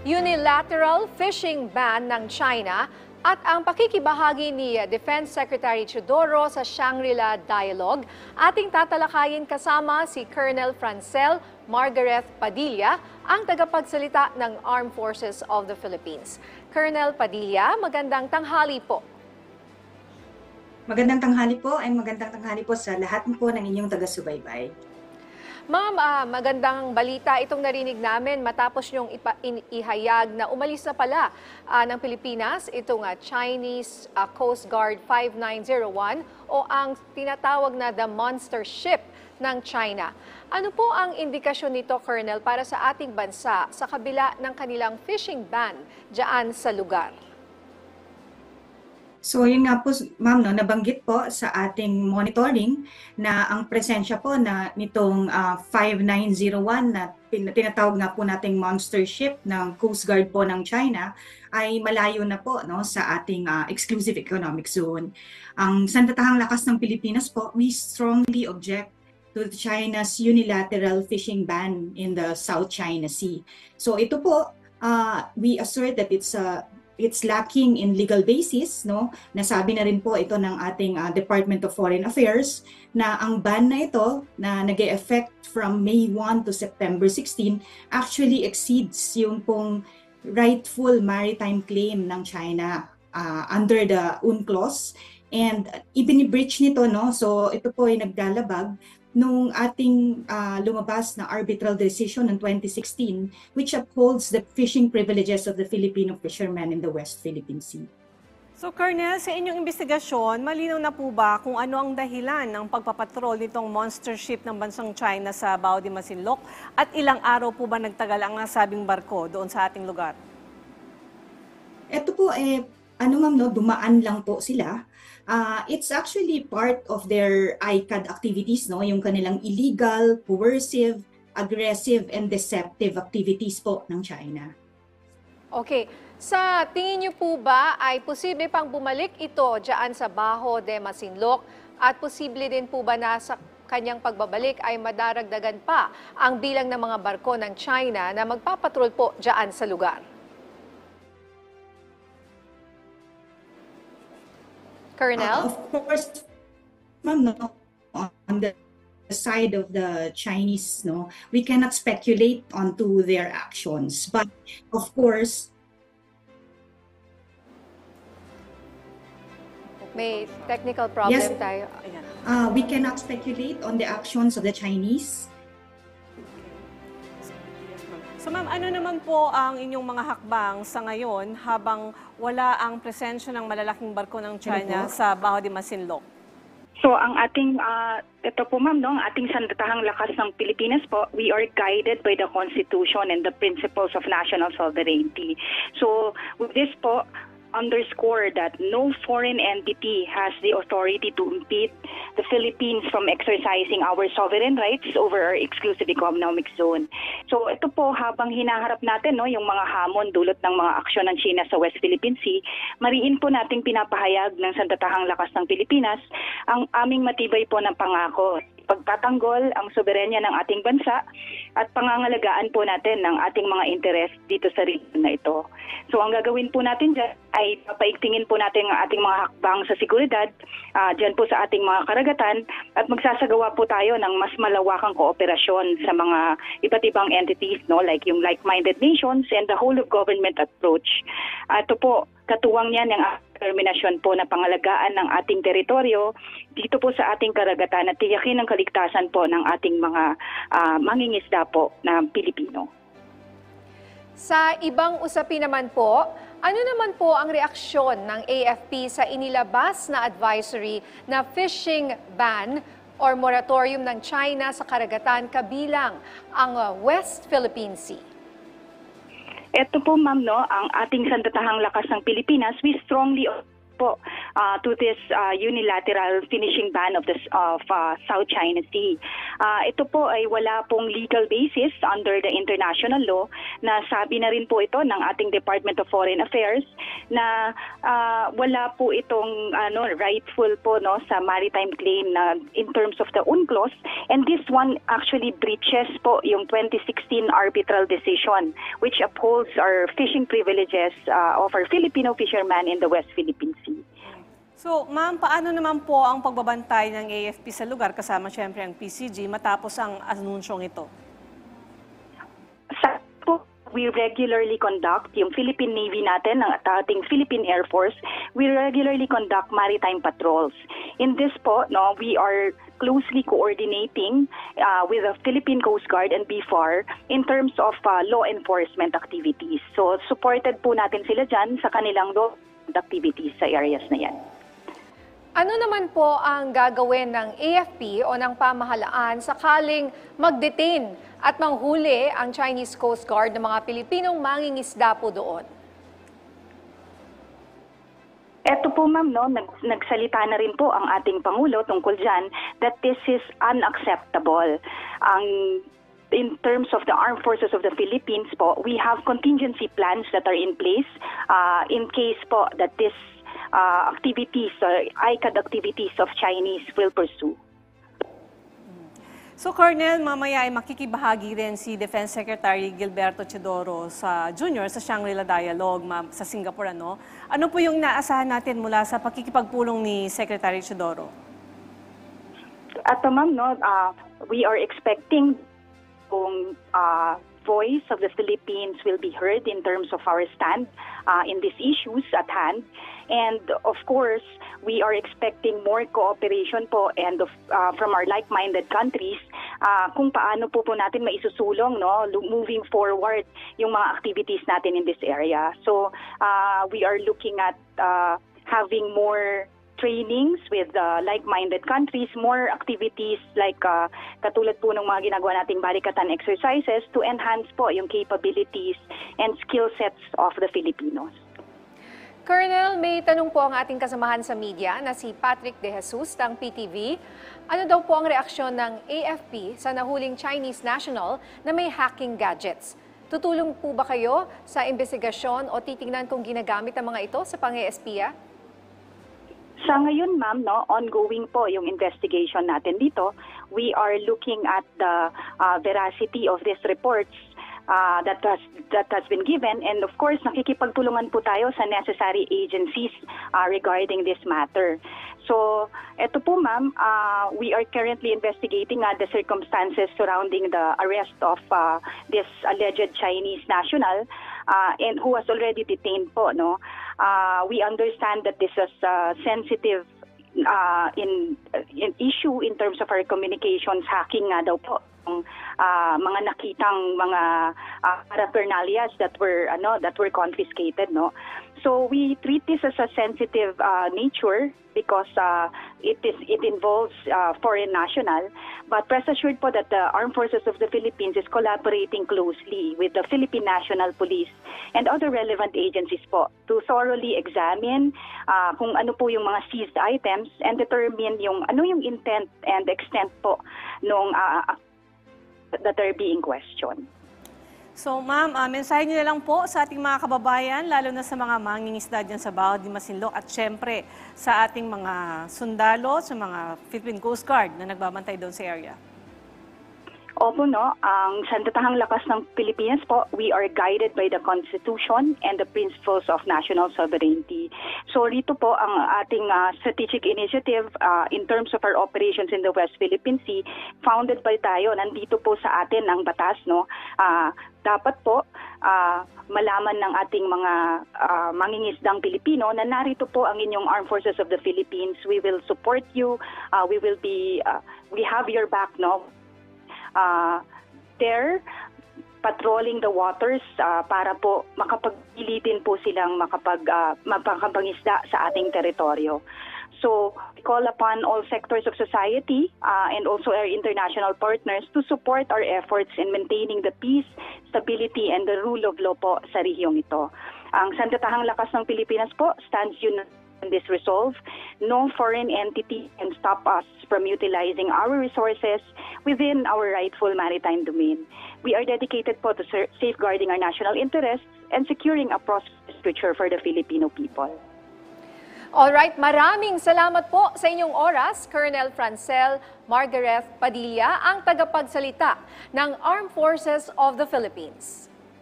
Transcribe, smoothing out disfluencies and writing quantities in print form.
unilateral fishing ban ng China at ang pakikibahagi ni Defense Secretary Teodoro sa Shangri-La Dialogue, ating tatalakayin kasama si Colonel Francel Margaret Padilla, ang tagapagsalita ng Armed Forces of the Philippines. Colonel Padilla, magandang tanghali po. Magandang tanghali po ay magandang tanghali po sa lahat po ng inyong taga-subaybay. Ma'am, magandang balita itong narinig namin matapos niyong ihayag na umalis na pala ng Pilipinas itong Chinese Coast Guard 5901 o ang tinatawag na the monster ship ng China. Ano po ang indikasyon nito, Colonel, para sa ating bansa sa kabila ng kanilang fishing ban diyan sa lugar? So yun nga po, ma'am, no, nabanggit po sa ating monitoring na ang presensya po na nitong 5901 na tinatawag nga po nating monster ship ng Coast Guard po ng China ay malayo na po, no, sa ating exclusive economic zone. Ang sandatahang lakas ng Pilipinas po, we strongly object to China's unilateral fishing ban in the South China Sea. So ito po, we assert that it's lacking in legal basis, no? Nasabi na rin po ito ng ating Department of Foreign Affairs na ang ban na ito na nag-e-effect from May 1 to September 16 actually exceeds yung pong rightful maritime claim ng China under the UNCLOS, and ibini-breach nito, no? So ito po ay naglalabag nung ating lumabas na arbitral decision ng 2016 which upholds the fishing privileges of the Filipino fishermen in the West Philippine Sea. So Colonel, sa inyong investigasyon, malinaw na po ba kung ano ang dahilan ng pagpapatrol nitong monster ship ng bansang China sa Bao de Masinloc at ilang araw po ba nagtagal ang nasabing barko doon sa ating lugar? Ito po ma'am, no, dumaan lang po sila. It's actually part of their ICAD activities, no, yung kanilang illegal, coercive, aggressive, and deceptive activities po ng China. Okay. Sa tingin niyo po ba ay posible pang bumalik ito diyan sa Bao de Masinloc at posible din po ba na sa kanyang pagbabalik ay madaragdagan pa ang bilang ng mga barko ng China na magpapatrol po diyan sa lugar? Colonel? Of course, ma'am, no, on the side of the Chinese, no, we cannot speculate onto their actions. But of course, May technical problem yes, tayo. We cannot speculate on the actions of the Chinese. So ma'am, ano naman po ang inyong mga hakbang sa ngayon habang wala ang presensya ng malalaking barko ng China sa Bao de Masinloc? So ang ating, ito po ma'am, no, ang ating sandatahang lakas ng Pilipinas po, we are guided by the Constitution and the principles of national sovereignty. So with this po, underscore that no foreign entity has the authority to impede the Philippines from exercising our sovereign rights over our exclusive economic zone. So ito po, habang hinaharap natin, no, yung mga hamon dulot ng mga aksyon ng China sa West Philippine Sea, mariin po nating pinapahayag ng sandatahang lakas ng Pilipinas ang aming matibay po ng pangako, pagtatanggol ang soberenya ng ating bansa at pangangalagaan po natin ng ating mga interes dito sa region na ito. So ang gagawin po natin dyan ay papaigtingin po natin ang ating mga hakbang sa seguridad dyan po sa ating mga karagatan at magsasagawa po tayo ng mas malawakang kooperasyon sa mga iba't ibang entities, no, like yung like-minded nations and the whole of government approach. Ito po, katuwang niyan ang determinasyon po na pangalagaan ng ating teritoryo dito po sa ating karagatan at tiyakin ang kaligtasan po ng ating mga mangingisda po na Pilipino. Sa ibang usapin naman po, ano naman po ang reaksyon ng AFP sa inilabas na advisory na fishing ban or moratorium ng China sa karagatan kabilang ang West Philippine Sea? Ito po ma'am, no, ang ating sandatahang lakas ng Pilipinas, we strongly po to this unilateral finishing ban of South China Sea. Ito po ay wala pong legal basis under the international law, na sabi na rin po ito ng ating Department of Foreign Affairs na wala po itong rightful po sa maritime claim na in terms of the UNCLOS, and this one actually breaches po yung 2016 arbitral decision which upholds our fishing privileges of our Filipino fishermen in the West Philippine Sea. So, ma'am, paano naman po ang pagbabantay ng AFP sa lugar kasama siyempre ang PCG matapos ang anunsyong ito? We regularly conduct, yung Philippine Navy natin, ng ating Philippine Air Force, we regularly conduct maritime patrols. In this po, we are closely coordinating with the Philippine Coast Guard and BFAR in terms of law enforcement activities. So, supported po natin sila dyan sa kanilang law activities sa areas na yan. Ano naman po ang gagawin ng AFP o ng pamahalaan sakaling mag-detain at manghuli ang Chinese Coast Guard ng mga Pilipinong mangingisda po doon? Eto po ma'am, nagsalita na rin po ang ating Pangulo tungkol dyan that this is unacceptable. In terms of the Armed Forces of the Philippines po, we have contingency plans that are in place in case po that this activities, ICAD activities of Chinese will pursue. So, Colonel, mamaya ay makikibahagi rin si Defense Secretary Gilberto Teodoro Jr. sa Shangri-La Dialogue sa Singapore. Ano po yung naasahan natin mula sa pakikipagpulong ni Secretary Teodoro? At ma'am, we are expecting kung voice of the Philippines will be heard in terms of our stand in these issues at hand. And of course, we are expecting more cooperation po and from our like-minded countries kung paano po natin maisusulong moving forward yung mga activities natin in this area. So we are looking at having more trainings with like-minded countries, more activities like katulad po ng mga ginagawa nating balikatan exercises to enhance po yung capabilities and skill sets of the Filipinos. Colonel, may tanong po ang ating kasamahan sa media na si Patrick De Jesus ng PTV. Ano daw po ang reaksyon ng AFP sa nahuling Chinese national na may hacking gadgets? Tutulong po ba kayo sa investigasyon o titingnan kung ginagamit ang mga ito sa pang-espiya? Sa ngayon, ma'am, ongoing po yung investigation natin dito. We are looking at the veracity of these reports that has been given, and of course nakikipagtulungan po tayo sa necessary agencies regarding this matter. So eto po ma'am, we are currently investigating the circumstances surrounding the arrest of this alleged Chinese national and who was already detained po. We understand that this is sensitive in issue in terms of our communications. Hacking nga daw po mga nakitang mga paraphernalias that were confiscated. So we treat this as a sensitive nature because it involves foreign national. But rest assured po that the Armed Forces of the Philippines is collaborating closely with the Philippine National Police and other relevant agencies po to thoroughly examine kung ano po yung mga seized items and determine yung intent and extent po nung that are being questioned. So, ma'am, mensahe niyo na lang po sa ating mga kababayan, lalo na sa mga mangingisda dyan sa Bao de Masinloc at syempre sa ating mga sundalo, sa mga Philippine Coast Guard na nagbabantay doon sa area. Opo, ang sandatahang lakas ng Pilipinas po, we are guided by the Constitution and the principles of national sovereignty. So rito po ang ating strategic initiative in terms of our operations in the West Philippine Sea, founded by tayo, nandito po sa atin ang batas, dapat po malaman ng ating mga mangingisdang Pilipino na narito po ang inyong Armed Forces of the Philippines. We will support you. We have your back, there patrolling the waters para po makapagpilitin po silang magpangisda sa ating teritoryo. So we call upon all sectors of society and also our international partners to support our efforts in maintaining the peace, stability, and the rule of law po sa rehiyong ito. Ang sandatahang lakas ng Pilipinas po stands this resolve, no foreign entity can stop us from utilizing our resources within our rightful maritime domain. We are dedicated po to safeguarding our national interests and securing a prosperous future for the Filipino people. Alright, maraming salamat po sa inyong oras, Colonel Francel Margaret Padilla, ang tagapagsalita ng Armed Forces of the Philippines.